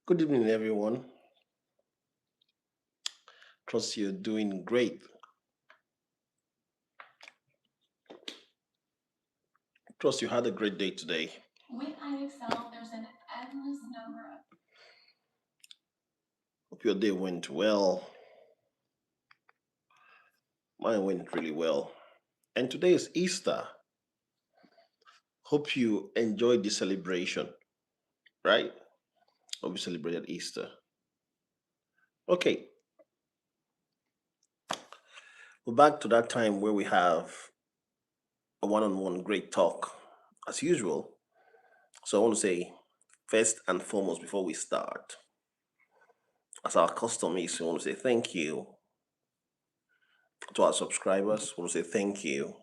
Good evening, everyone. Trust you're doing great. Trust you had a great day today. With IXL, there's an endless number of. Hope your day went well. Mine went really well. And today is Easter. Hope you enjoyed the celebration, right? Hope you celebrated Easter. Okay, we're back to that time where we have a one on one great talk, as usual. So I want to say, first and foremost, before we start, as our custom is, we want to say thank you to our subscribers. We want to say thank you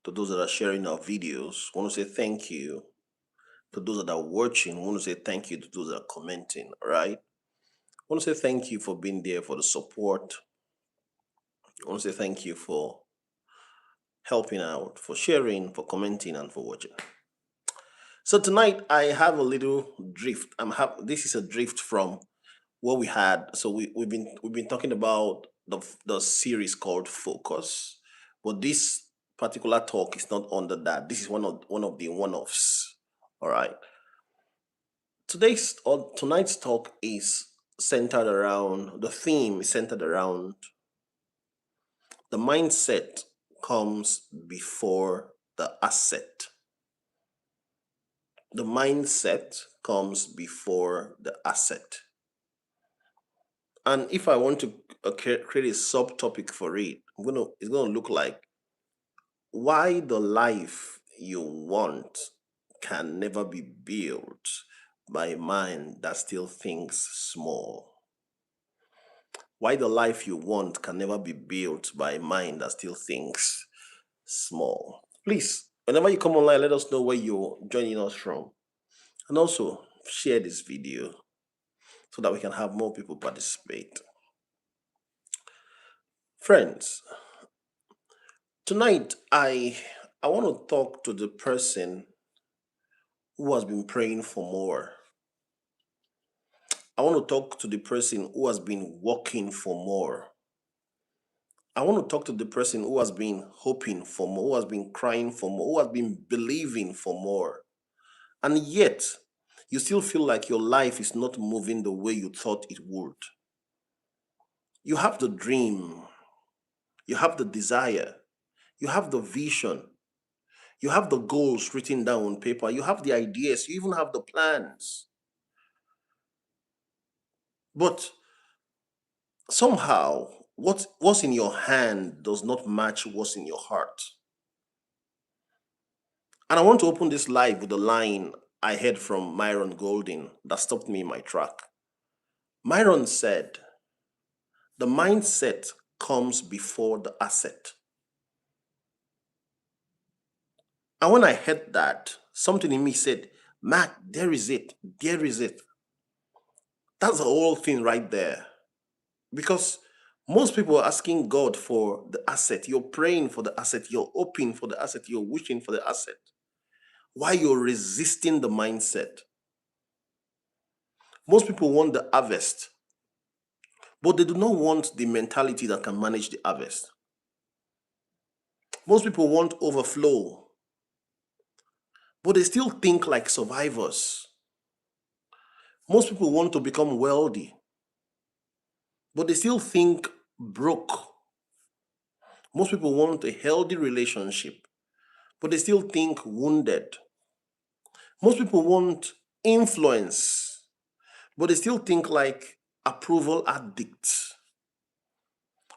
to those that are sharing our videos. We want to say thank you to those that are watching. We want to say thank you to those that are commenting. All right. I want to say thank you for being there for the support. I want to say thank you for helping out, for sharing, for commenting, and for watching. So tonight I have a little drift. This is a drift from what we had. So we've been talking about the series called Focus, but this particular talk is not under that. This is one of the one-offs. All right. Today's or tonight's talk is centered around the theme is centered around the mindset comes before the asset. The mindset comes before the asset. And if I want to create a subtopic for it, it's gonna look like why the life you want can never be built by a mind that still thinks small. Why the life you want can never be built by a mind that still thinks small. Please, whenever you come online, let us know where you're joining us from. And also share this video so that we can have more people participate. Friends, tonight I want to talk to the person who has been praying for more. I want to talk to the person who has been working for more. I want to talk to the person who has been hoping for more, who has been crying for more, who has been believing for more. And yet, you still feel like your life is not moving the way you thought it would. You have the dream, you have the desire, you have the vision, you have the goals written down on paper, you have the ideas, you even have the plans. But somehow, what's in your hand does not match what's in your heart. And I want to open this live with a line I heard from Myron Golden that stopped me in my track. Myron said, the mindset comes before the asset. And when I heard that, something in me said, Matt, there is it. There is it. That's the whole thing right there. Because most people are asking God for the asset. You're praying for the asset. You're hoping for the asset. You're wishing for the asset. Why you're resisting the mindset? Most people want the harvest, but they do not want the mentality that can manage the harvest. Most people want overflow, but they still think like survivors. Most people want to become wealthy, but they still think broke. Most people want a healthy relationship, but they still think wounded. Most people want influence, but they still think like approval addicts.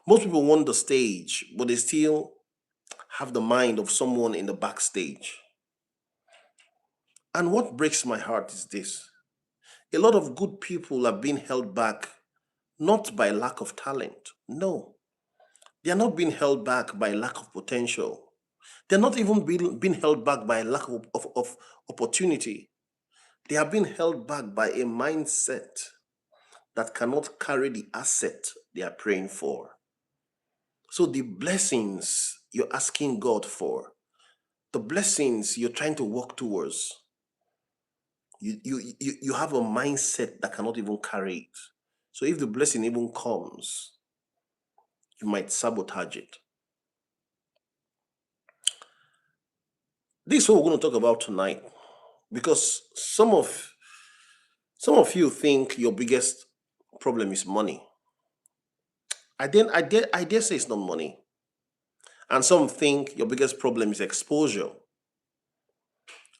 Most people want the stage, but they still have the mind of someone in the backstage. And what breaks my heart is this: a lot of good people are being held back not by lack of talent. No, they are not being held back by lack of potential. They're not even being held back by lack of opportunity. They are being held back by a mindset that cannot carry the asset they are praying for. So the blessings you're asking God for, the blessings you're trying to work towards, You have a mindset that cannot even carry it. So if the blessing even comes, you might sabotage it. This is what we're going to talk about tonight, because some of you think your biggest problem is money. I dare say it's not money. And some think your biggest problem is exposure.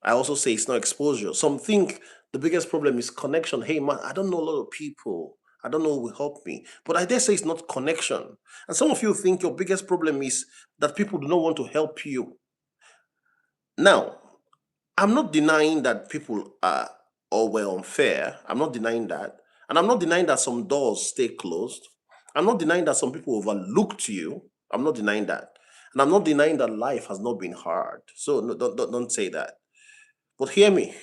I also say it's not exposure. Some think the biggest problem is connection. Hey man, I don't know a lot of people. I don't know who will help me. But I dare say it's not connection. And some of you think your biggest problem is that people do not want to help you. Now, I'm not denying that people are or were unfair. I'm not denying that. And I'm not denying that some doors stay closed. I'm not denying that some people overlooked you. I'm not denying that. And I'm not denying that life has not been hard. So no, don't say that. But hear me.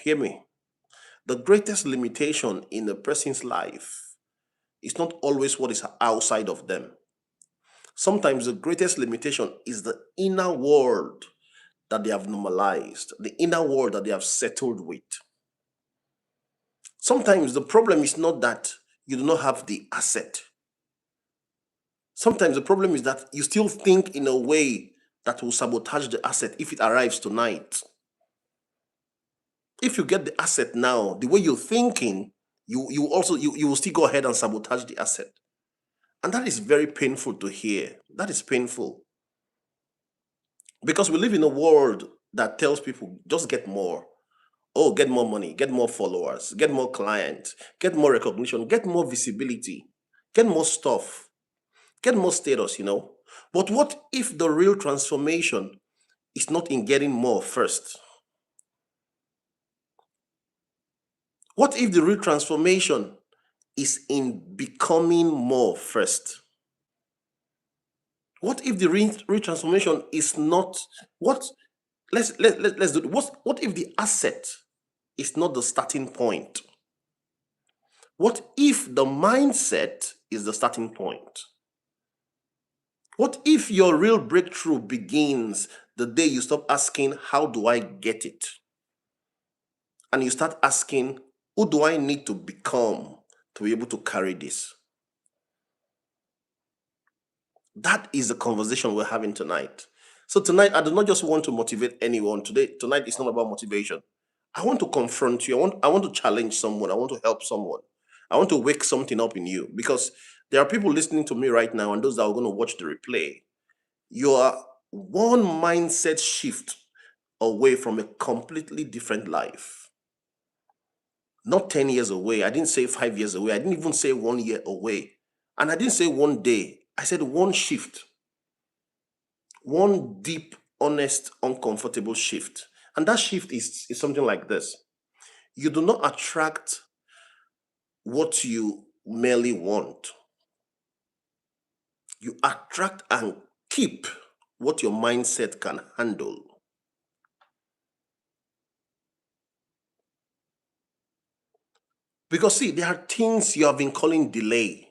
The greatest limitation in a person's life is not always what is outside of them. Sometimes the greatest limitation is the inner world that they have normalized, the inner world that they have settled with. Sometimes the problem is not that you do not have the asset. Sometimes the problem is that you still think in a way that will sabotage the asset if it arrives tonight. If you get the asset now, the way you're thinking, you will still go ahead and sabotage the asset. And that is very painful to hear. That is painful. Because we live in a world that tells people just get more. Oh, get more money, get more followers, get more clients, get more recognition, get more visibility, get more stuff, get more status. But what if the real transformation is not in getting more first? What if the real transformation is in becoming more first? What if the real transformation is not what? Let's do. What if the asset is not the starting point? What if the mindset is the starting point? What if your real breakthrough begins the day you stop asking, how do I get it? And you start asking, who do I need to become to be able to carry this? That is the conversation we're having tonight. So tonight, I do not just want to motivate anyone. Tonight is not about motivation. I want to confront you. I want to challenge someone. I want to help someone. I want to wake something up in you, because there are people listening to me right now, and those that are going to watch the replay. You are one mindset shift away from a completely different life. Not 10 years away. I didn't say 5 years away. I didn't even say 1 year away. And I didn't say one day. I said one shift. One deep, honest, uncomfortable shift. And that shift is something like this. You do not attract what you merely want. You attract and keep what your mindset can handle. Because see, there are things you have been calling delay.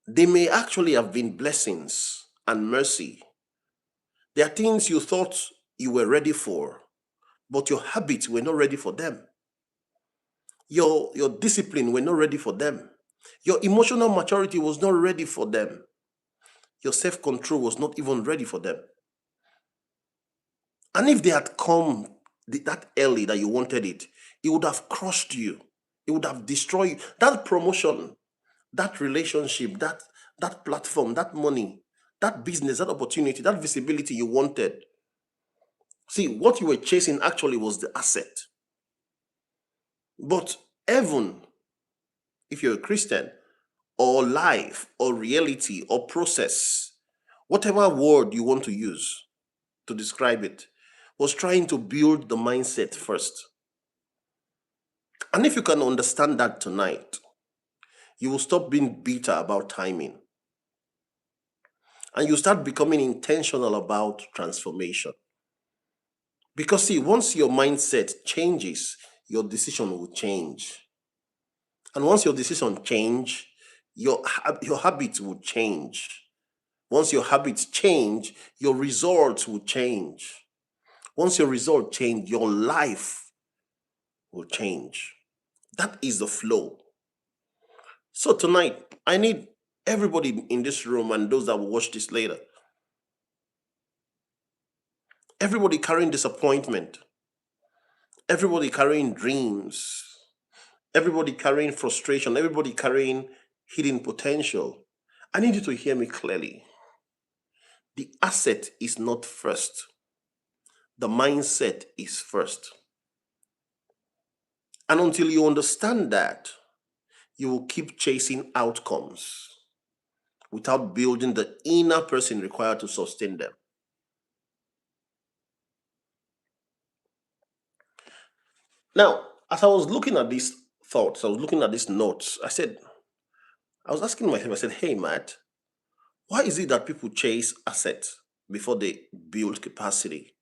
They may actually have been blessings and mercy. There are things you thought you were ready for, but your habits were not ready for them. Your discipline were not ready for them. Your emotional maturity was not ready for them. Your self-control was not even ready for them. And if they had come that early that you wanted it, it would have crushed you. It would have destroyed you. That promotion, that relationship, that platform, that money, that business, that opportunity, that visibility you wanted. See, what you were chasing actually was the asset. But heaven, if you're a Christian, or life, or reality, or process, whatever word you want to use to describe it, was trying to build the mindset first. And if you can understand that tonight, you will stop being bitter about timing. And you start becoming intentional about transformation. Because see, once your mindset changes, your decision will change. And once your decision change, your habits will change. Once your habits change, your results will change. Once your result change, your life will change. That is the flow. So tonight, I need everybody in this room and those that will watch this later, everybody carrying disappointment, everybody carrying dreams, everybody carrying frustration, everybody carrying hidden potential. I need you to hear me clearly. The asset is not first, the mindset is first. And until you understand that, you will keep chasing outcomes without building the inner person required to sustain them. Now, as I was looking at these thoughts, I was looking at these notes, I was asking myself, I said, hey, Matt, why is it that people chase assets before they build capacity?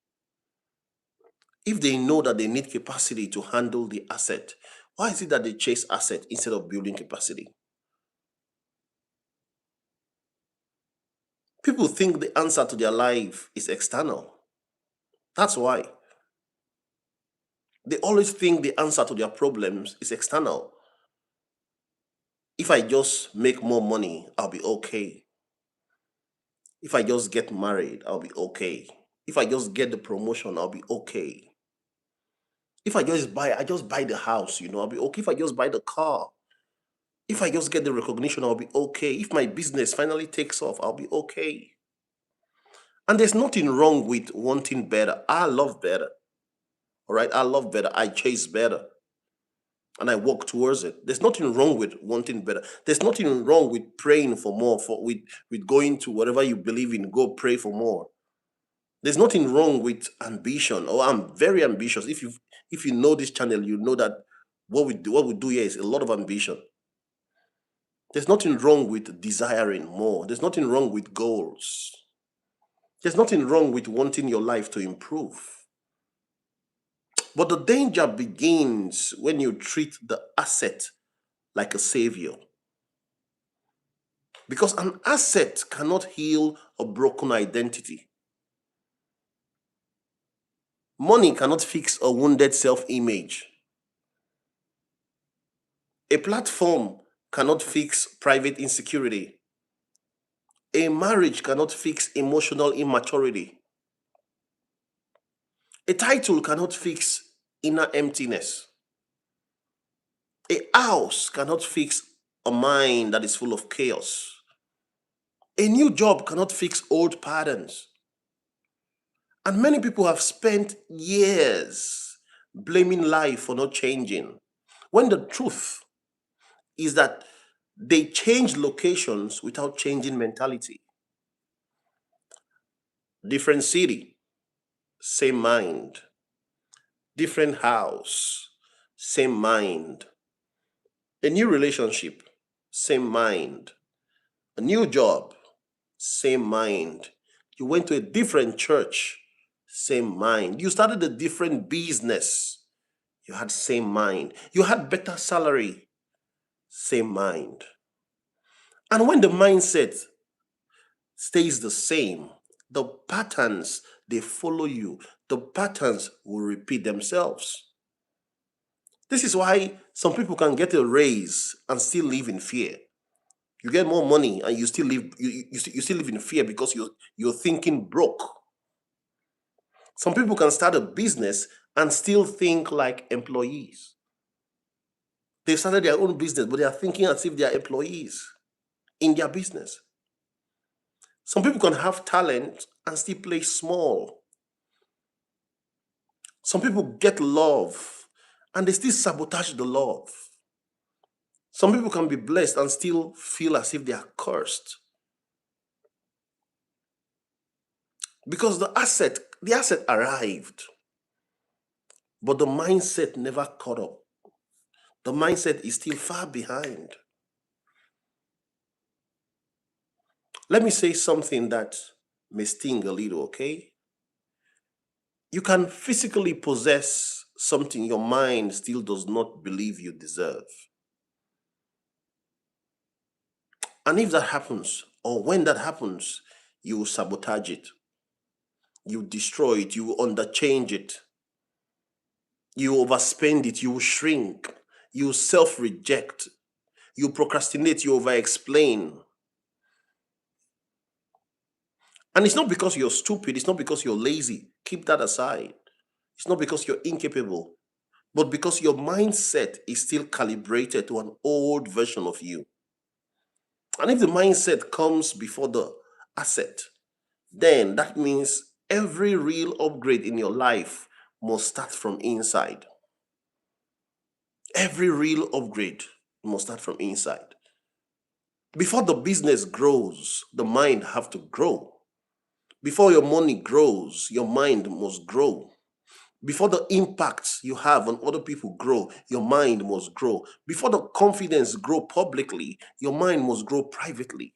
If they know that they need capacity to handle the asset, why is it that they chase asset instead of building capacity? People think the answer to their life is external. That's why. They always think the answer to their problems is external. If I just make more money, I'll be okay. If I just get married, I'll be okay. If I just get the promotion, I'll be okay. If I just buy the house, I'll be okay. If I just buy the car, if I just get the recognition, I'll be okay. If my business finally takes off, I'll be okay. And there's nothing wrong with wanting better. I love better. All right. I love better. I chase better. And I work towards it. There's nothing wrong with wanting better. There's nothing wrong with praying for more, with going to whatever you believe in, go pray for more. There's nothing wrong with ambition. Oh, I'm very ambitious. If you know this channel, you know that what we do here is a lot of ambition. There's nothing wrong with desiring more. There's nothing wrong with goals. There's nothing wrong with wanting your life to improve. But the danger begins when you treat the asset like a savior. Because an asset cannot heal a broken identity. Money cannot fix a wounded self image. A platform cannot fix private insecurity. A marriage cannot fix emotional immaturity. A title cannot fix inner emptiness. A house cannot fix a mind that is full of chaos. A new job cannot fix old patterns. And many people have spent years blaming life for not changing, when the truth is that they change locations without changing mentality. Different city, same mind. Different house, same mind. A new relationship, same mind. A new job, same mind. You went to a different church, same mind. You started a different business, you had same mind. You had better salary, same mind. And when the mindset stays the same, the patterns they follow you, the patterns will repeat themselves. This is why some people can get a raise and still live in fear. You get more money and you still live you still live in fear because you're thinking broke. Some people can start a business and still think like employees. They started their own business, but they are thinking as if they are employees in their business. Some people can have talent and still play small. Some people get love and they still sabotage the love. Some people can be blessed and still feel as if they are cursed. Because the asset arrived, but the mindset never caught up. The mindset is still far behind. Let me say something that may sting a little, okay? You can physically possess something your mind still does not believe you deserve. And if that happens, or when that happens, you will sabotage it. You destroy it, you will underchange it. You overspend it, you shrink, you self-reject, you procrastinate, you over-explain. And it's not because you're stupid, it's not because you're lazy. Keep that aside. It's not because you're incapable, but because your mindset is still calibrated to an old version of you. And if the mindset comes before the asset, then that means every real upgrade in your life must start from inside. Every real upgrade must start from inside. Before the business grows, the mind have to grow. Before your money grows, your mind must grow. Before the impacts you have on other people grow, your mind must grow. Before the confidence grow publicly, your mind must grow privately.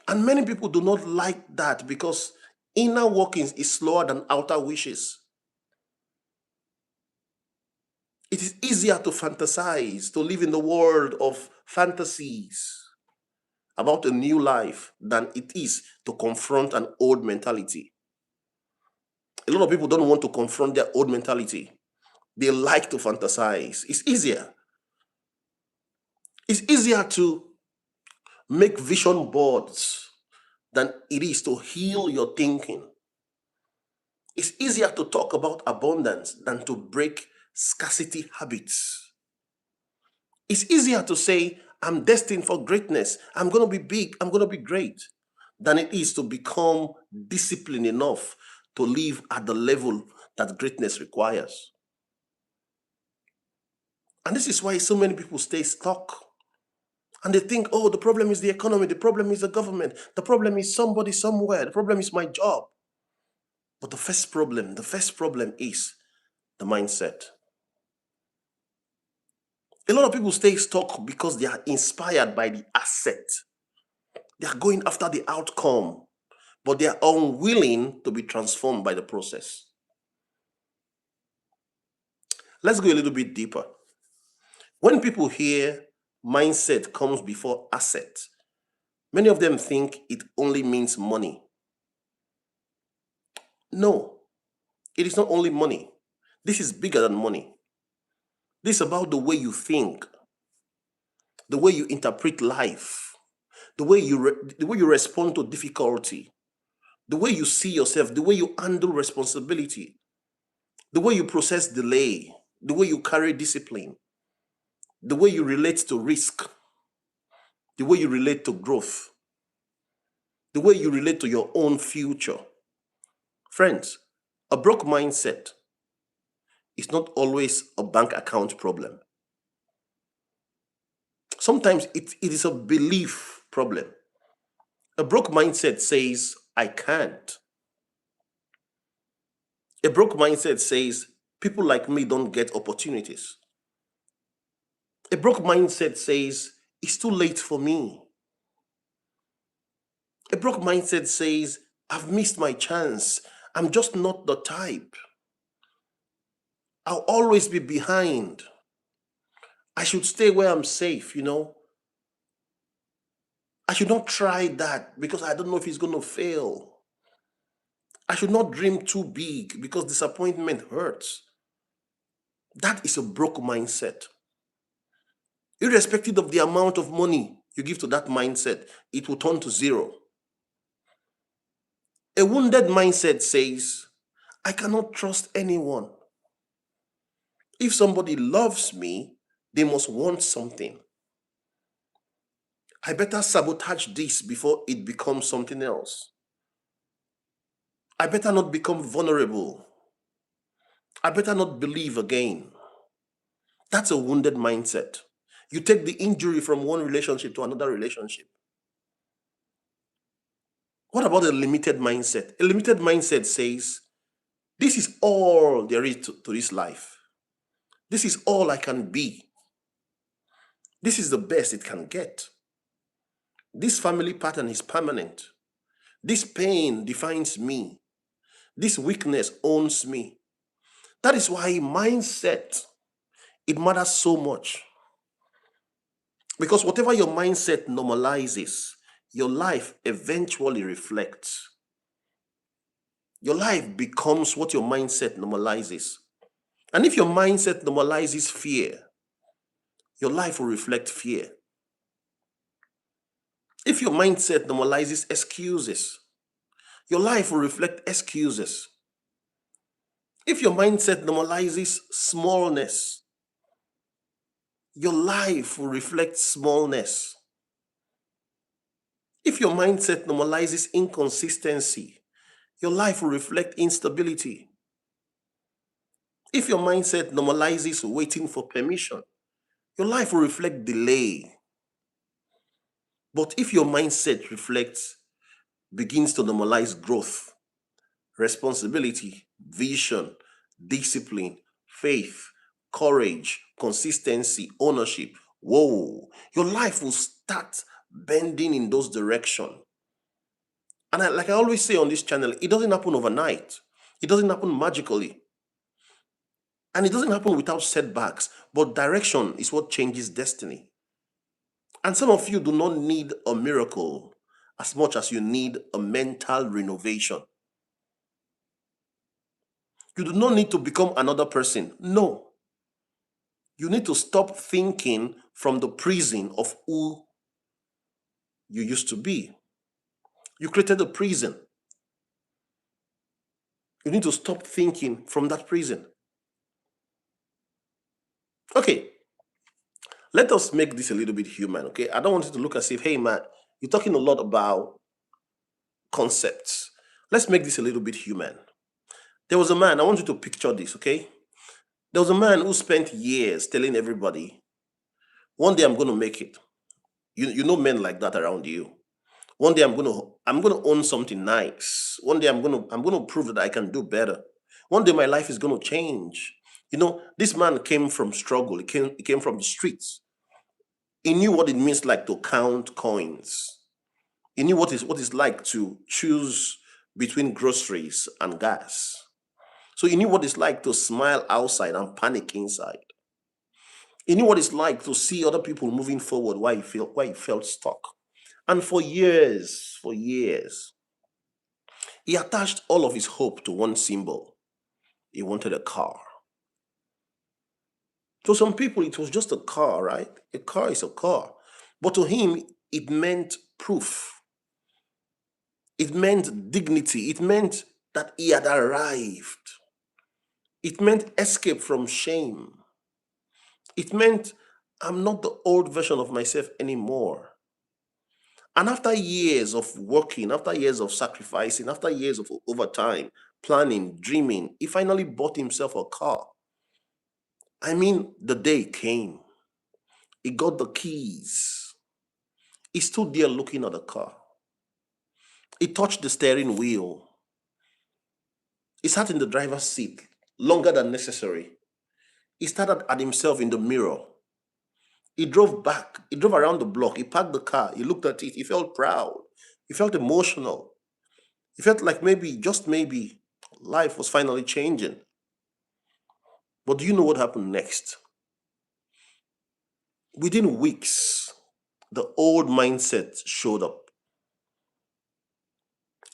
And many people do not like that because inner workings is slower than outer wishes. It is easier to fantasize, to live in the world of fantasies about a new life than it is to confront an old mentality. A lot of people don't want to confront their old mentality. They like to fantasize. It's easier. It's easier to make vision boards than it is to heal your thinking. It's easier to talk about abundance than to break scarcity habits. It's easier to say, I'm destined for greatness. I'm going to be big. I'm going to be great. Than it is to become disciplined enough to live at the level that greatness requires. And this is why so many people stay stuck. And they think, oh, the problem is the economy. The problem is the government. The problem is somebody somewhere. The problem is my job. But the first problem is the mindset. A lot of people stay stuck because they are inspired by the asset. They are going after the outcome, but they are unwilling to be transformed by the process. Let's go a little bit deeper. When people hear mindset comes before asset, many of them think it only means money. No, it is not only money. This is bigger than money. This is about the way you think, the way you interpret life, the way you respond to difficulty, the way you see yourself, the way you handle responsibility, the way you process delay, the way you carry discipline, the way you relate to risk, the way you relate to growth, the way you relate to your own future. Friends, a broke mindset is not always a bank account problem. Sometimes it is a belief problem. A broke mindset says, I can't. A broke mindset says, people like me don't get opportunities. A broke mindset says, it's too late for me. A broke mindset says, I've missed my chance. I'm just not the type. I'll always be behind. I should stay where I'm safe. I should not try that because I don't know if it's going to fail. I should not dream too big because disappointment hurts. That is a broke mindset. Irrespective of the amount of money you give to that mindset, it will turn to zero. A wounded mindset says, I cannot trust anyone. If somebody loves me, they must want something. I better sabotage this before it becomes something else. I better not become vulnerable. I better not believe again. That's a wounded mindset. You take the injury from one relationship to another relationship. What about a limited mindset? A limited mindset says, this is all there is to this life. This is all I can be. This is the best it can get. This family pattern is permanent. This pain defines me. This weakness owns me. That is why mindset, it matters so much. Because whatever your mindset normalizes, your life eventually reflects. Your life becomes what your mindset normalizes. And if your mindset normalizes fear, your life will reflect fear. If your mindset normalizes excuses, your life will reflect excuses. If your mindset normalizes smallness, your life will reflect smallness. If your mindset normalizes inconsistency, your life will reflect instability. If your mindset normalizes waiting for permission, your life will reflect delay. But if your mindset begins to normalize growth, responsibility, vision, discipline, faith, courage, consistency, ownership, whoa, your life will start bending in those directions. And like I always say on this channel, it doesn't happen overnight. It doesn't happen magically. And it doesn't happen without setbacks. But direction is what changes destiny. And some of you do not need a miracle as much as you need a mental renovation. You do not need to become another person. No. You need to stop thinking from the prison of who you used to be. You created a prison. You need to stop thinking from that prison. Okay, let us make this a little bit human, okay? I don't want you to look as if, hey, man, you're talking a lot about concepts. Let's make this a little bit human. There was a man, I want you to picture this, okay? There was a man who spent years telling everybody, one day I'm going to make it. You know men like that around you. One day I'm gonna own something nice. One day I'm gonna prove that I can do better. One day my life is gonna change. You know, this man came from struggle. He came from the streets. He knew what it means like to count coins. He knew what it's like to choose between groceries and gas. So he knew what it's like to smile outside and panic inside. He knew what it's like to see other people moving forward while he felt stuck. And for years, he attached all of his hope to one symbol. He wanted a car. To some people, it was just a car, right? A car is a car. But to him, it meant proof. It meant dignity. It meant that he had arrived. It meant escape from shame. It meant I'm not the old version of myself anymore. And after years of working, after years of sacrificing, after years of overtime, planning, dreaming, he finally bought himself a car. I mean, the day came. He got the keys. He stood there looking at the car. He touched the steering wheel. He sat in the driver's seat longer than necessary. He stared at himself in the mirror. He drove back. He drove around the block. He parked the car. He looked at it. He felt proud. He felt emotional. He felt like maybe, just maybe, life was finally changing. But do you know what happened next? Within weeks, the old mindset showed up.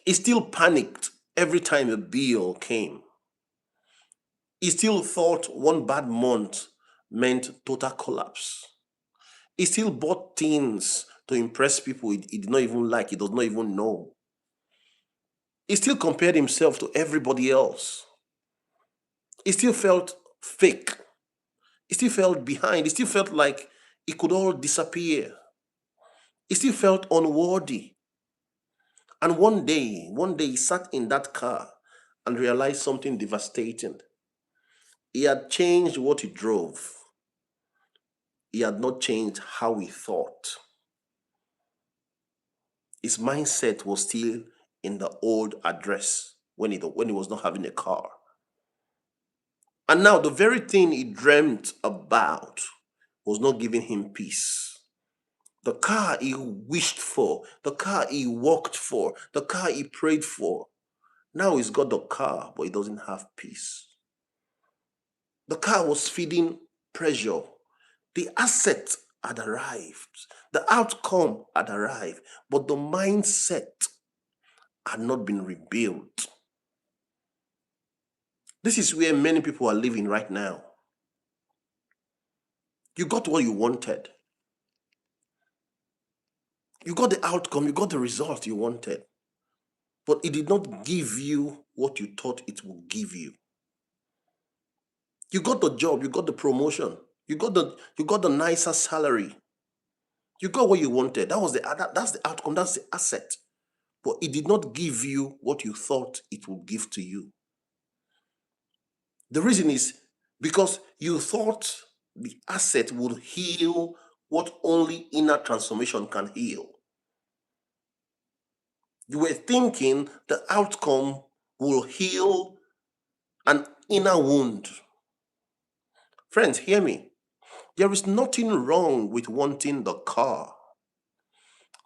He still panicked every time a bill came. He still thought one bad month meant total collapse. He still bought things to impress people he did not even like, he does not even know. He still compared himself to everybody else. He still felt fake. He still felt behind. He still felt like it could all disappear. He still felt unworthy. And one day he sat in that car and realized something devastating. He had changed what he drove. He had not changed how he thought. His mindset was still in the old address when he was not having a car. And now the very thing he dreamt about was not giving him peace. The car he wished for, the car he worked for, the car he prayed for. Now he's got the car, but he doesn't have peace. The car was feeding pressure. The asset had arrived. The outcome had arrived, but the mindset had not been rebuilt. This is where many people are living right now. You got what you wanted. You got the outcome, you got the result you wanted. But it did not give you what you thought it would give you. You got the job, you got the promotion, you got the nicer salary. You got what you wanted. That's the outcome, that's the asset. But it did not give you what you thought it would give to you. The reason is because you thought the asset would heal what only inner transformation can heal. You were thinking the outcome will heal an inner wound. Friends, hear me. There is nothing wrong with wanting the car.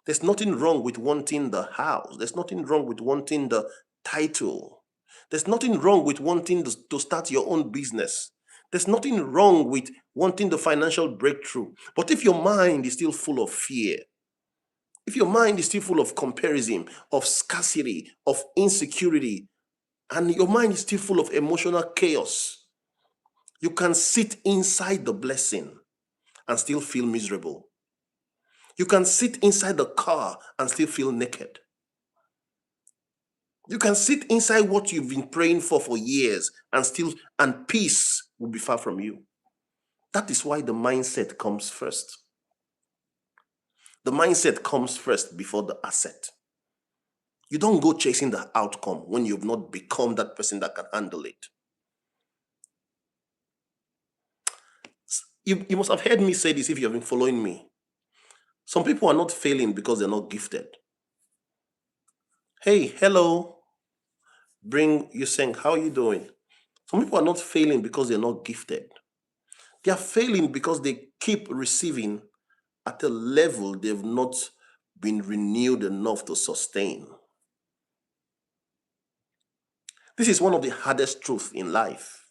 There's nothing wrong with wanting the house. There's nothing wrong with wanting the title. There's nothing wrong with wanting to start your own business. There's nothing wrong with wanting the financial breakthrough. But if your mind is still full of fear, if your mind is still full of comparison, of scarcity, of insecurity, and your mind is still full of emotional chaos, you can sit inside the blessing and still feel miserable. You can sit inside the car and still feel naked. You can sit inside what you've been praying for years and peace will be far from you. That is why the mindset comes first. The mindset comes first before the asset. You don't go chasing the outcome when you've not become that person that can handle it. You must have heard me say this if you have been following me. Some people are not failing because they're not gifted. Hey, hello, bring you saying, how are you doing? Some people are not failing because they're not gifted. They are failing because they keep receiving at a level they've not been renewed enough to sustain. This is one of the hardest truths in life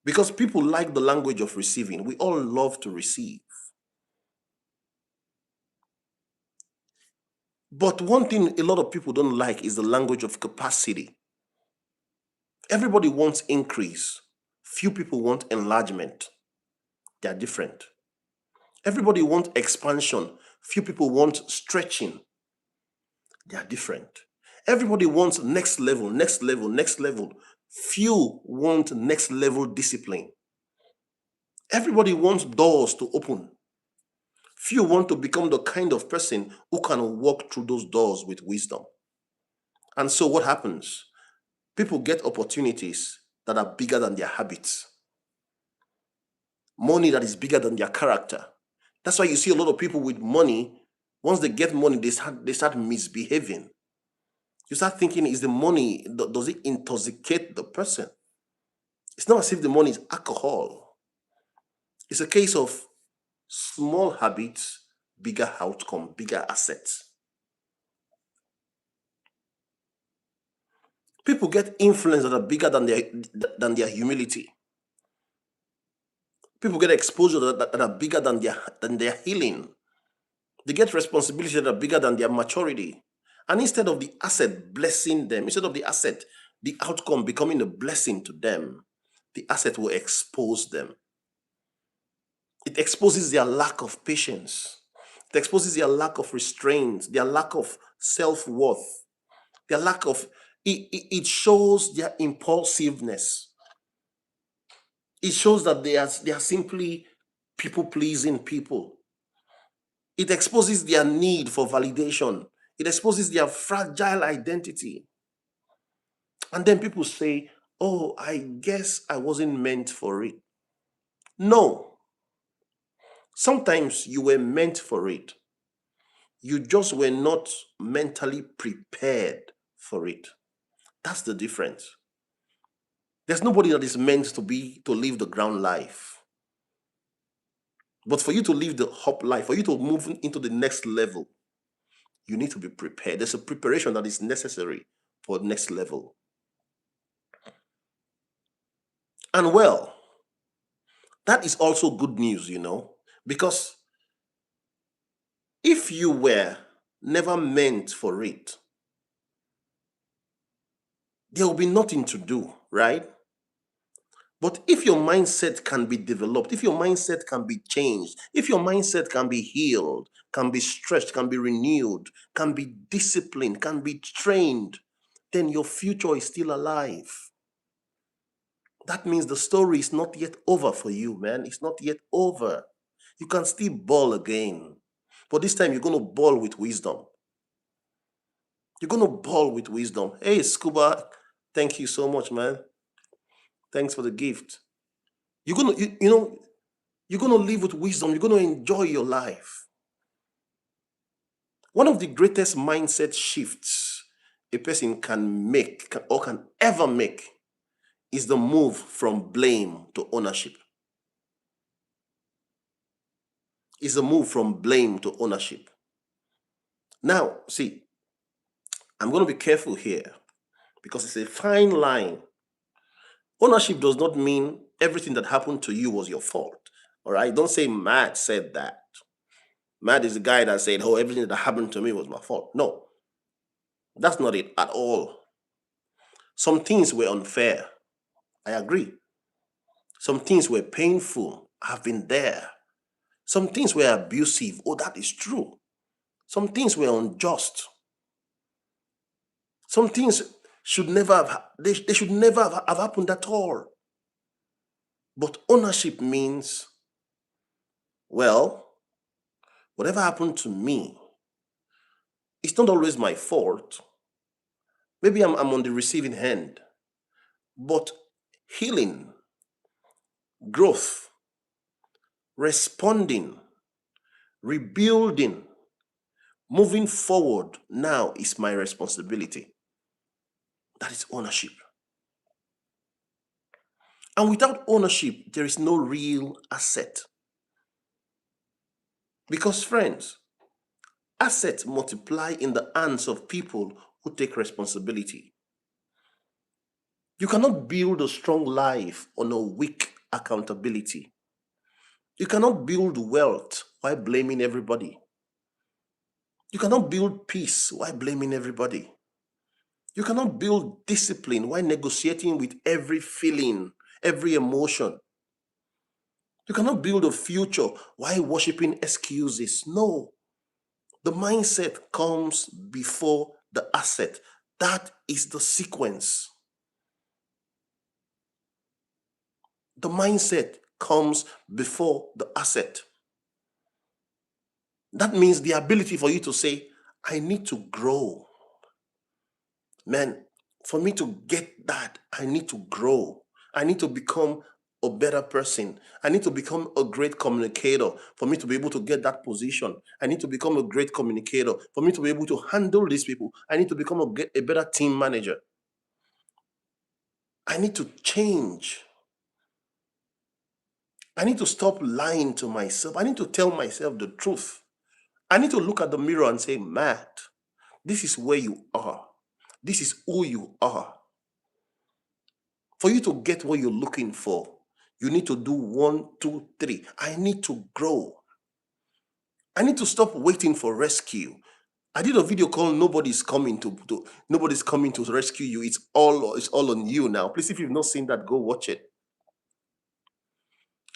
because people like the language of receiving. We all love to receive. But one thing a lot of people don't like is the language of capacity. Everybody wants increase. Few people want enlargement. They are different. Everybody wants expansion. Few people want stretching. They are different. Everybody wants next level, next level, next level. Few want next level discipline. Everybody wants doors to open. Few want to become the kind of person who can walk through those doors with wisdom. And so what happens? People get opportunities that are bigger than their habits. Money that is bigger than their character. That's why you see a lot of people with money, once they get money, they start misbehaving. You start thinking, is the money, does it intoxicate the person? It's not as if the money is alcohol. It's a case of small habits, bigger outcome, bigger assets. People get influence that are bigger than their humility. People get exposure that are bigger than their healing. They get responsibilities that are bigger than their maturity. And instead of the asset blessing them, instead of the asset, the outcome becoming a blessing to them, the asset will expose them. It exposes their lack of patience. It exposes their lack of restraint, their lack of self-worth, their lack of, it shows their impulsiveness. It shows that they are simply people-pleasing people. It exposes their need for validation. It exposes their fragile identity. And then people say, oh, I guess I wasn't meant for it. No. Sometimes you were meant for it. You just were not mentally prepared for it. That's the difference. There's nobody that is meant to live the ground life. But for you to live the hop life, for you to move into the next level, you need to be prepared. There's a preparation that is necessary for the next level. And well, that is also good news, because if you were never meant for it, there will be nothing to do, right? But if your mindset can be developed, if your mindset can be changed, if your mindset can be healed, can be stretched, can be renewed, can be disciplined, can be trained, then your future is still alive. That means the story is not yet over for you, man. It's not yet over. You can still ball again. But this time you're going to ball with wisdom. You're going to ball with wisdom. Hey, Scuba, thank you so much, man. Thanks for the gift. You're going to, you're going to live with wisdom. You're going to enjoy your life. One of the greatest mindset shifts a person can make or can ever make is the move from blame to ownership. Is the move from blame to ownership. Now, see, I'm going to be careful here because it's a fine line. Ownership does not mean everything that happened to you was your fault. All right? Don't say Matt said that. Matt is the guy that said, oh, everything that happened to me was my fault. No, that's not it at all. Some things were unfair. I agree. Some things were painful. I've been there. Some things were abusive. Oh, that is true. Some things were unjust. Some things should never have, they should never have happened at all. But ownership means, well, whatever happened to me, it's not always my fault. Maybe I'm on the receiving end. But healing, growth, responding, rebuilding, moving forward now is my responsibility. That is ownership. And without ownership, there is no real asset. Because, friends, assets multiply in the hands of people who take responsibility. You cannot build a strong life on a weak accountability. You cannot build wealth while blaming everybody. You cannot build peace while blaming everybody. You cannot build discipline while negotiating with every feeling, every emotion. You cannot build a future while worshiping excuses. No. The mindset comes before the asset. That is the sequence. The mindset comes before the asset. That means the ability for you to say, I need to grow. Man, for me to get that, I need to grow. I need to become a better person. I need to become a great communicator for me to be able to get that position. I need to become a great communicator for me to be able to handle these people. I need to become a better team manager. I need to change. I need to stop lying to myself. I need to tell myself the truth. I need to look at the mirror and say, Matt, this is where you are. This is who you are. For you to get what you're looking for, you need to do 1, 2, 3. I need to grow. I need to stop waiting for rescue. I did a video called Nobody's coming to rescue you. It's all on you now. Please, if you've not seen that, go watch it.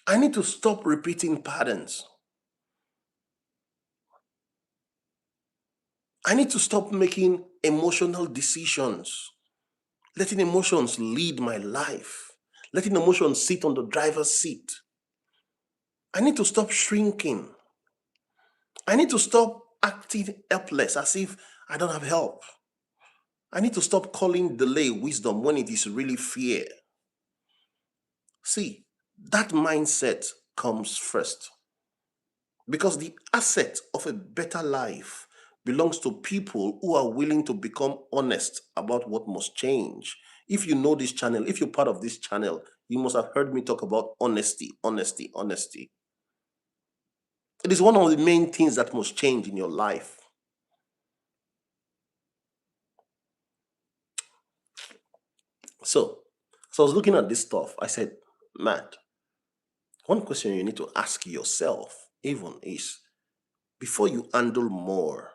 I need to stop repeating patterns. I need to stop making emotional decisions, letting emotions lead my life, letting emotions sit on the driver's seat. I need to stop shrinking. I need to stop acting helpless as if I don't have help. I need to stop calling delay wisdom when it is really fear. See, that mindset comes first because the asset of a better life belongs to people who are willing to become honest about what must change. If you know this channel, if you're part of this channel, you must have heard me talk about honesty, honesty, honesty. It is one of the main things that must change in your life. So I was looking at this stuff. I said, Matt, one question you need to ask yourself even is before you handle more,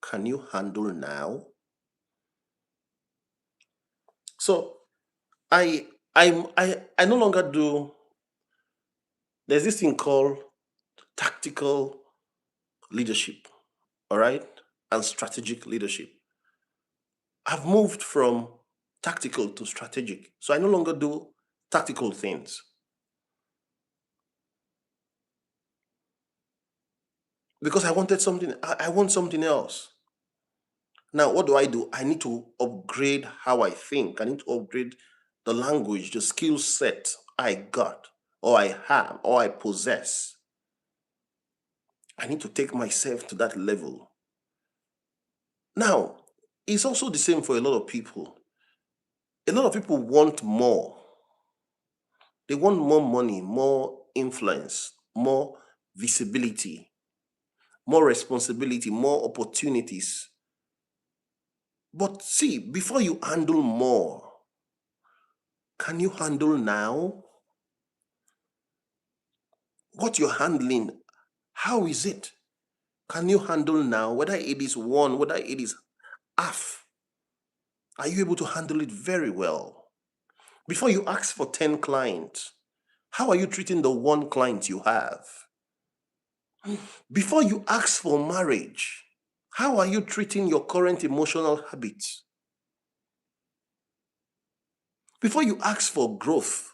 can you handle now? So I I no longer do. There's this thing called tactical leadership, all right, and strategic leadership. I've moved from tactical to strategic, so I no longer do tactical things because I wanted something. I want something else. Now, what do? I need to upgrade how I think. I need to upgrade the language, the skill set I got, or I have, or I possess. I need to take myself to that level. Now, it's also the same for a lot of people. A lot of people want more. They want more money, more influence, more visibility, more responsibility, more opportunities. But see, before you handle more, can you handle now? What you're handling, how is it? Can you handle now? Whether it is one, whether it is half, are you able to handle it very well? Before you ask for 10 clients, how are you treating the one client you have? Before you ask for marriage, how are you treating your current emotional habits? Before you ask for growth,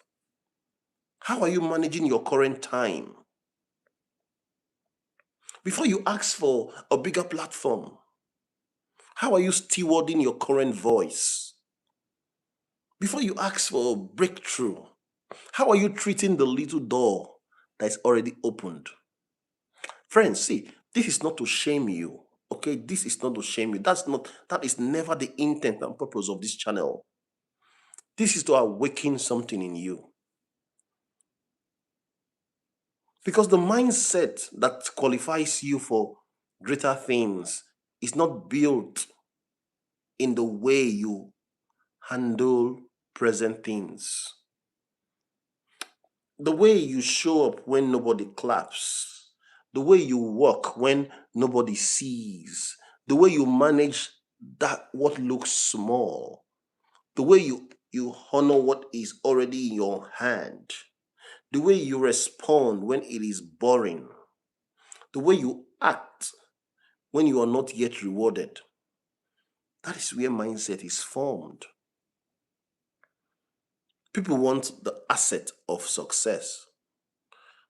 how are you managing your current time? Before you ask for a bigger platform, how are you stewarding your current voice? Before you ask for a breakthrough, how are you treating the little door that is already opened? Friends, see, this is not to shame you. Okay, this is not to shame you. That is never the intent and purpose of this channel. This is to awaken something in you. Because the mindset that qualifies you for greater things is not built in the way you handle present things. The way you show up when nobody claps, the way you walk when nobody sees, the way you manage that what looks small, the way you honor what is already in your hand, the way you respond when it is boring, the way you act when you are not yet rewarded. That is where mindset is formed. People want the asset of success,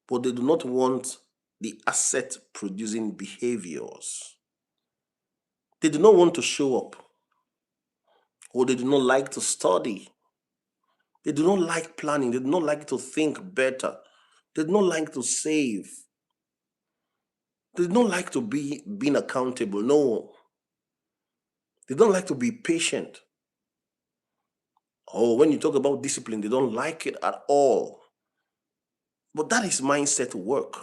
but they do not want the asset producing behaviors. They do not want to show up, or they do not like to study. They do not like planning. They do not like to think better. They do not like to save. They do not like to be being accountable. No, they don't like to be patient. Or when you talk about discipline, they don't like it at all. But that is mindset work.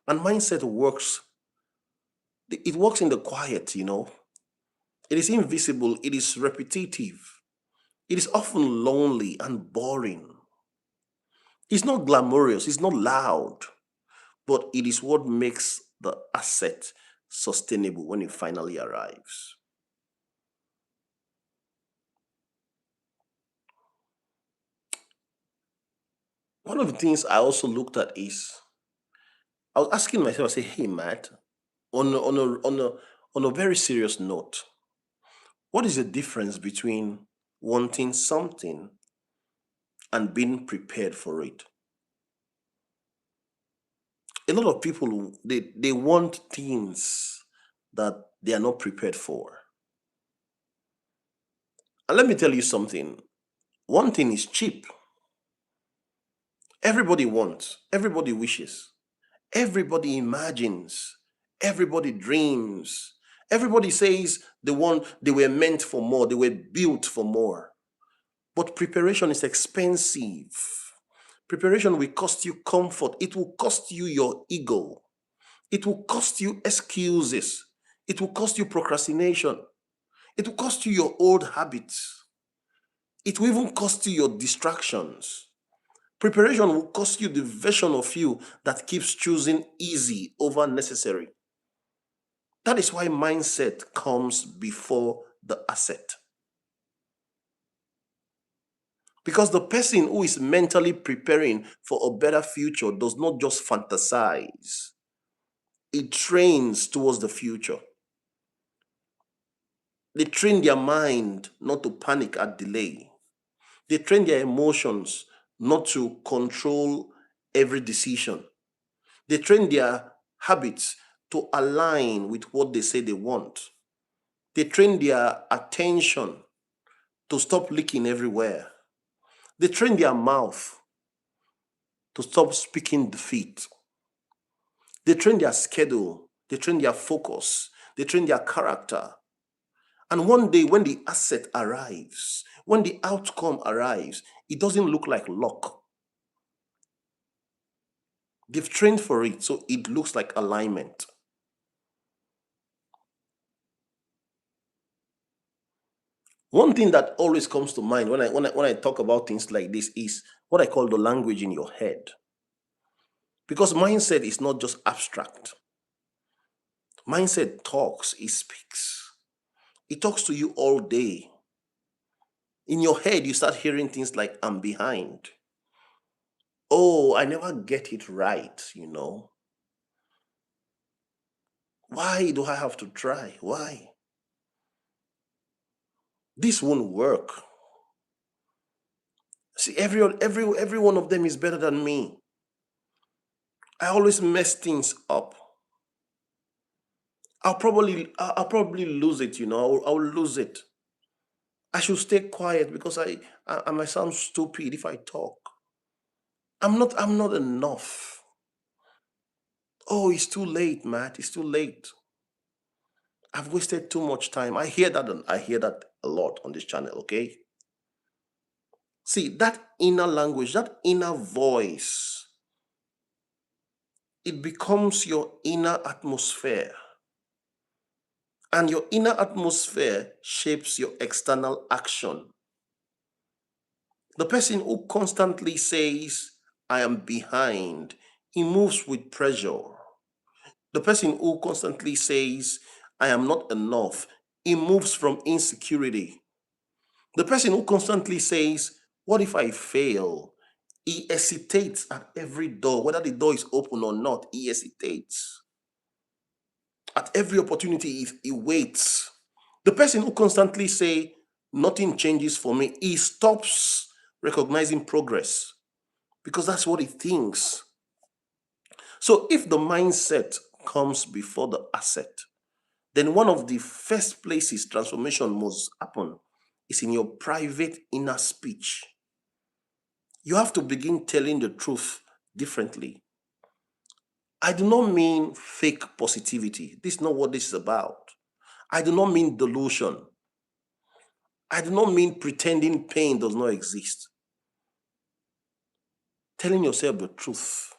And mindset works, it works in the quiet, you know. It is invisible, it is repetitive, it is often lonely and boring. It's not glamorous, it's not loud, but it is what makes the asset sustainable when it finally arrives. One of the things I also looked at is I was asking myself, I say, hey Matt, on a very serious note, what is the difference between wanting something and being prepared for it? A lot of people they want things that they are not prepared for. And let me tell you something. One thing is cheap. Everybody wants, everybody wishes, everybody imagines, everybody dreams. Everybody says they were meant for more, they were built for more. But preparation is expensive. Preparation will cost you comfort. It will cost you your ego. It will cost you excuses. It will cost you procrastination. It will cost you your old habits. It will even cost you your distractions. Preparation will cost you the version of you that keeps choosing easy over necessary. That is why mindset comes before the asset. Because the person who is mentally preparing for a better future does not just fantasize, it trains towards the future. They train their mind not to panic at delay. They train their emotions not to control every decision. They train their habits to align with what they say they want. They train their attention to stop leaking everywhere. They train their mouth to stop speaking defeat. They train their schedule. They train their focus. They train their character. And one day, when the asset arrives, when the outcome arrives, it doesn't look like luck. They've trained for it, so it looks like alignment. One thing that always comes to mind when I talk about things like this is what I call the language in your head. Because mindset is not just abstract. Mindset talks, it speaks. It talks to you all day. In your head, you start hearing things like, I'm behind. Oh, I never get it right. Why do I have to try? Why? This won't work. See, every one of them is better than me. I always mess things up. I'll probably lose it. I'll lose it. I should stay quiet because I might sound stupid if I talk. I'm not enough. Oh, it's too late, Matt. It's too late. I've wasted too much time. I hear that a lot on this channel, okay? See, that inner language, that inner voice, it becomes your inner atmosphere. And your inner atmosphere shapes your external action. The person who constantly says, I am behind, he moves with pressure. The person who constantly says, I am not enough, he moves from insecurity. The person who constantly says, what if I fail? He hesitates at every door, whether the door is open or not, he hesitates. At every opportunity, he waits. The person who constantly say, nothing changes for me, he stops recognizing progress because that's what he thinks. So if the mindset comes before the asset, then one of the first places transformation must happen is in your private inner speech. You have to begin telling the truth differently. I do not mean fake positivity. This is not what this is about. I do not mean delusion. I do not mean pretending pain does not exist. Telling yourself the truth.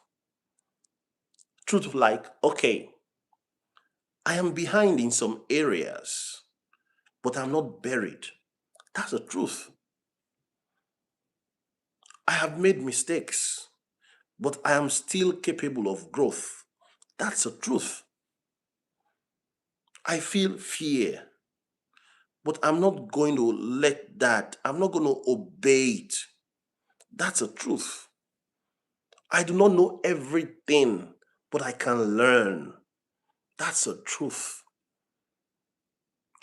Truth like, okay, I am behind in some areas, but I'm not buried. That's the truth. I have made mistakes, but I am still capable of growth. That's the truth. I feel fear, but I'm not going to I'm not going to obey it. That's the truth. I do not know everything, but I can learn. That's the truth.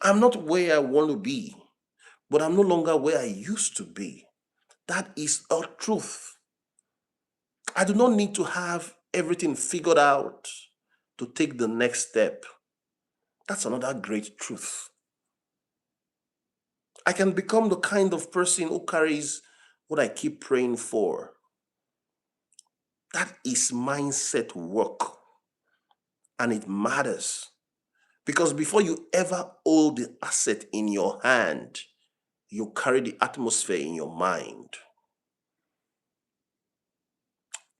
I'm not where I want to be, but I'm no longer where I used to be. That is a truth. I do not need to have everything figured out to take the next step. That's another great truth. I can become the kind of person who carries what I keep praying for. That is mindset work. And it matters. Because before you ever hold the asset in your hand, you carry the atmosphere in your mind.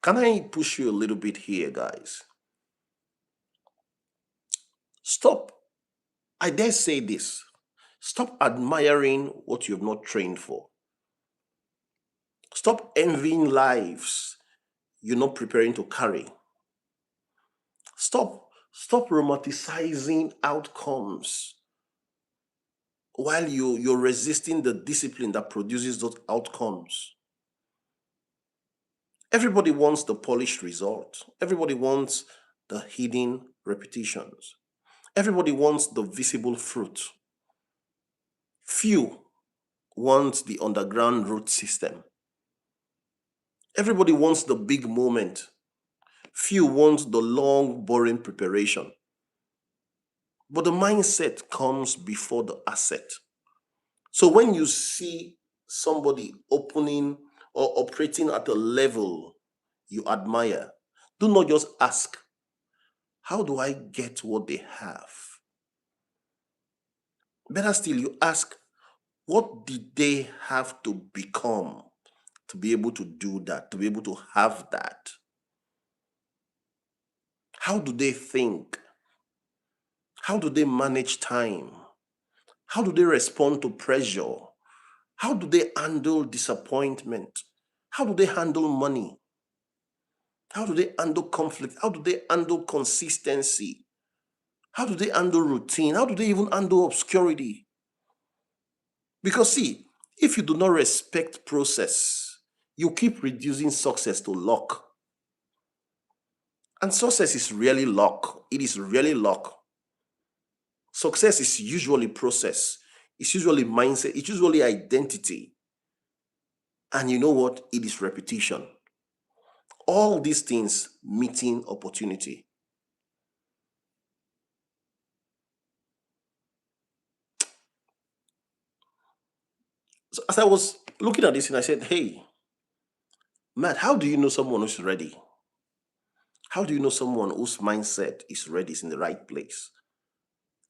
Can I push you a little bit here, guys? Stop. I dare say this. Stop admiring what you have not trained for. Stop envying lives you're not preparing to carry. Stop romanticizing outcomes while you're resisting the discipline that produces those outcomes. Everybody wants the polished result. Everybody wants the hidden repetitions. Everybody wants the visible fruit. Few want the underground root system. Everybody wants the big moment. Few want the long, boring preparation. But the mindset comes before the asset. So when you see somebody opening or operating at a level you admire, do not just ask, how do I get what they have? Better still, you ask, what did they have to become to be able to do that, to be able to have that? How do they think? How do they manage time? How do they respond to pressure? How do they handle disappointment? How do they handle money? How do they handle conflict? How do they handle consistency? How do they handle routine? How do they even handle obscurity? Because see, if you do not respect process, you keep reducing success to luck. And success is really luck. It is really luck. Success is usually process. It's usually mindset. It's usually identity. And you know what? It is repetition. All these things meeting opportunity. So as I was looking at this and I said, hey, Matt, how do you know someone who's ready? How do you know someone whose mindset is ready, is in the right place?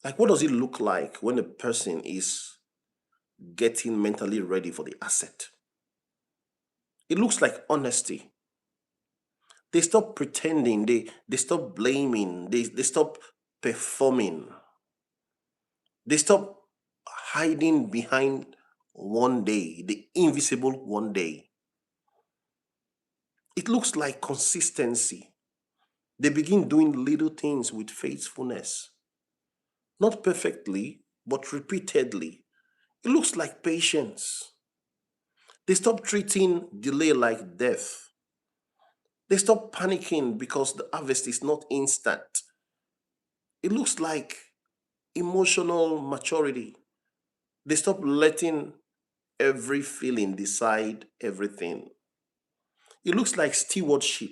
Like, what does it look like when a person is getting mentally ready for the asset? It looks like honesty. They stop pretending, they stop blaming, they stop performing, they stop hiding behind one day, the invisible one day. It looks like consistency. They begin doing little things with faithfulness, not perfectly, but repeatedly. It looks like patience. They stop treating delay like death. They stop panicking because the harvest is not instant. It looks like emotional maturity. They stop letting every feeling decide everything. It looks like stewardship.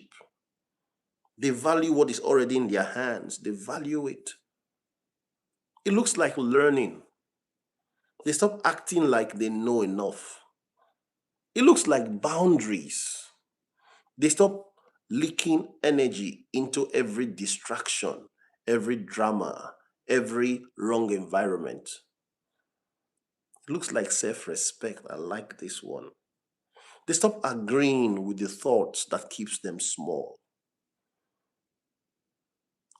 They value what is already in their hands, they value it. It looks like learning. They stop acting like they know enough. It looks like boundaries. They stop leaking energy into every distraction, every drama, every wrong environment. It looks like self respect. I like this one. They stop agreeing with the thoughts that keeps them small.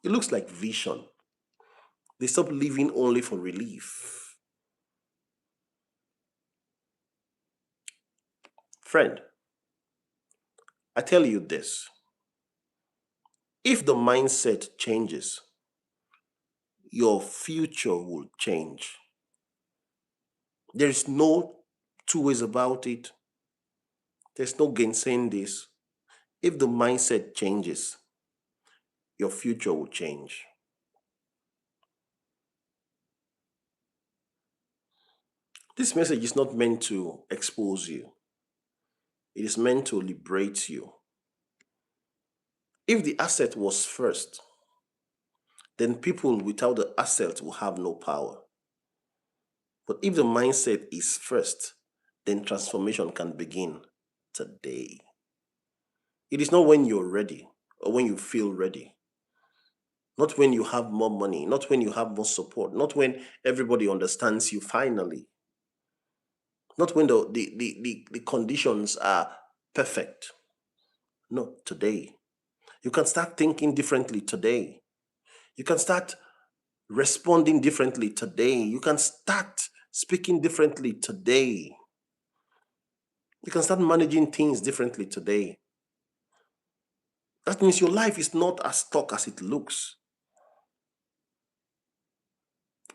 It looks like vision. They stop living only for relief. Friend, I tell you this, if the mindset changes, your future will change. There is no two ways about it. There's no gainsaying this. If the mindset changes, your future will change. This message is not meant to expose you, it is meant to liberate you. If the asset was first, then people without the asset will have no power. But if the mindset is first, then transformation can begin today. It is not when you're ready or when you feel ready, not when you have more money, not when you have more support, not when everybody understands you finally, not when the conditions are perfect. No, today. You can start thinking differently today. You can start responding differently today. You can start speaking differently today. You can start managing things differently today. That means your life is not as stuck as it looks.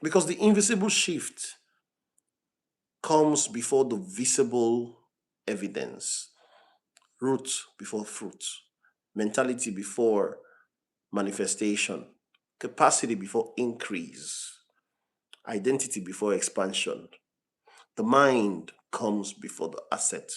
Because the invisible shift comes before the visible evidence. roots before fruits, mentality before manifestation, capacity before increase, identity before expansion. The mind comes before the asset.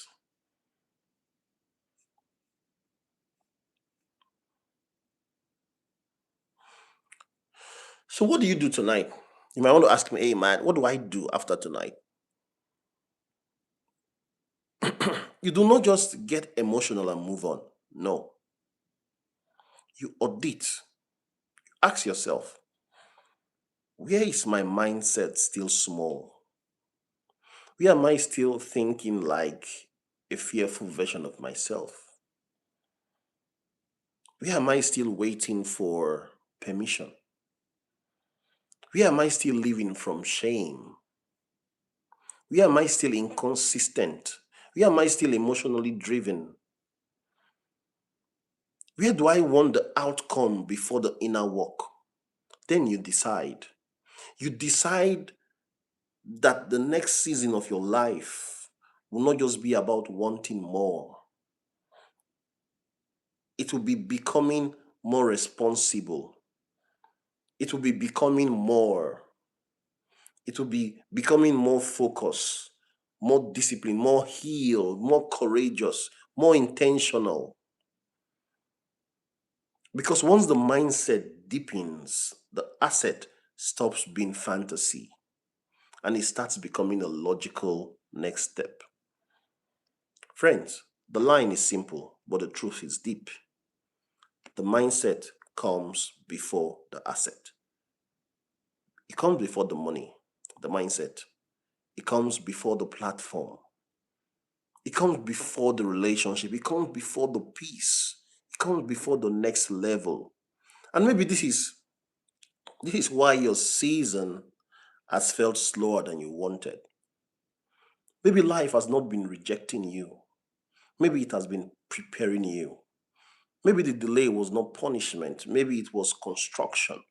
So, what do you do tonight? You might want to ask me, hey, man, what do I do after tonight? You do not just get emotional and move on. No, you audit. Ask yourself, where is my mindset still small? Where am I still thinking like a fearful version of myself? Where am I still waiting for permission? Where am I still living from shame? Where am I still inconsistent? Where am I still emotionally driven? Where do I want the outcome before the inner work? Then you decide. You decide that the next season of your life will not just be about wanting more, it will be becoming more responsible. It will be becoming more. It will be becoming more focused, more disciplined, more healed, more courageous, more intentional. Because once the mindset deepens, the asset stops being fantasy and it starts becoming a logical next step. Friends, the line is simple, but the truth is deep. The mindset comes before the asset. It comes before the money, the mindset. It comes before the platform. It comes before the relationship. It comes before the peace. It comes before the next level. And maybe this is why your season has felt slower than you wanted. Maybe life has not been rejecting you. Maybe it has been preparing you. Maybe the delay was not punishment. Maybe it was construction.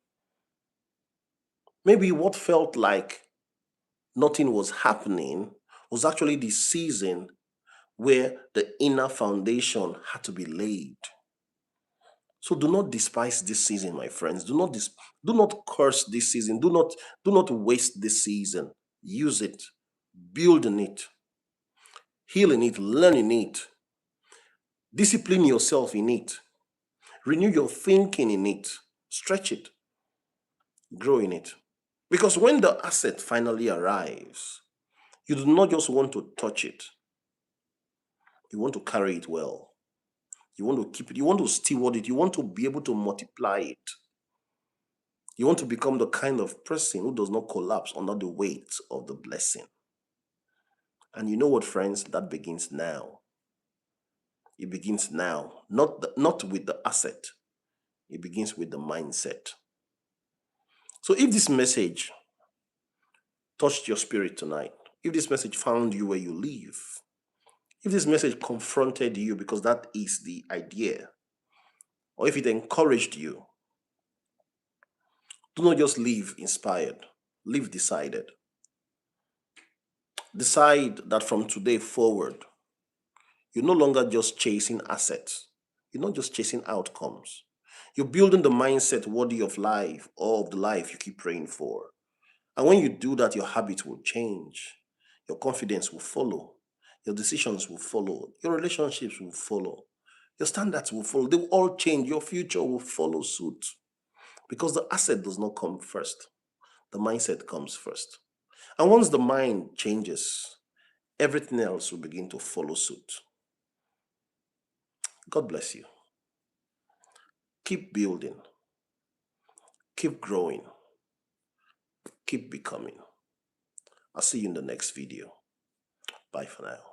Maybe what felt like nothing was happening was actually the season where the inner foundation had to be laid. So do not despise this season, my friends. Do not curse this season. Do not waste this season. Use it, build in it, heal in it, learn in it, discipline yourself in it, renew your thinking in it, stretch it, grow in it. Because when the asset finally arrives, you do not just want to touch it, you want to carry it well. You want to keep it, you want to steward it, you want to be able to multiply it. You want to become the kind of person who does not collapse under the weight of the blessing. And you know what, friends? That begins now. It begins now, not with the asset. It begins with the mindset. So if this message touched your spirit tonight, if this message found you where you live, if this message confronted you because that is the idea, or if it encouraged you, do not just live inspired, live decided. Decide that from today forward, you're no longer just chasing assets. You're not just chasing outcomes. You're building the mindset worthy of life or of the life you keep praying for. And when you do that, your habits will change. Your confidence will follow. Your decisions will follow. Your relationships will follow. Your standards will follow. They will all change. Your future will follow suit. Because the asset does not come first. The mindset comes first. And once the mind changes, everything else will begin to follow suit. God bless you. Keep building, keep growing, keep becoming. I'll see you in the next video. Bye for now.